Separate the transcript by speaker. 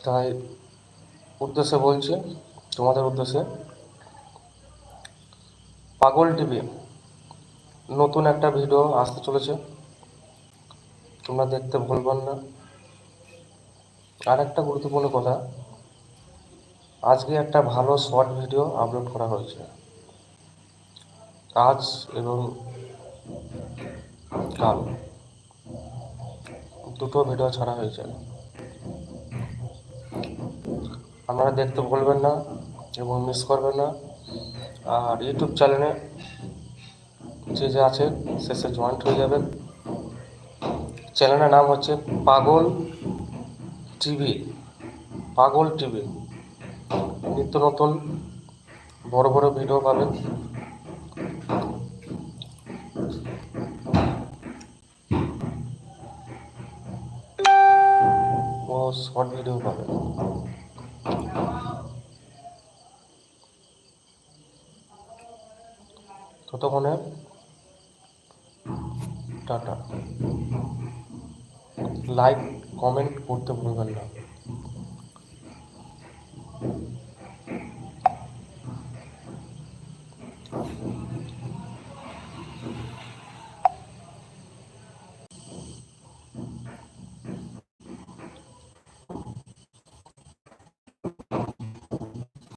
Speaker 1: তাই উদ্দেশ্যে বলছি, তোমাদের উদ্দেশ্যে, পাগল টিভি নতুন একটা ভিডিও আসতে চলেছে, তোমরা দেখতে ভুলবেন না। আর একটা গুরুত্বপূর্ণ কথা, আজকে একটা ভালো শর্ট ভিডিও আপলোড করা হয়েছে, আজ এবং কাল দুটো ভিডিও ছাড়া হয়েছে। আপনারা দেখতে ভুলবেন না এবং মিস করবেন না। আর ইউটিউব চ্যানেলে যে আছে শেষে জয়েন্ট হয়ে যাবেন। চ্যানেলের নাম হচ্ছে পাগল টিভি। পাগল টিভি নিত্য নতুন বড় বড় ভিডিও পাবেন। ও শর্ট ভিডিও পাবেন। ততক্ষণে টাটা। লাইক কমেন্ট করতে ভুলবেন না।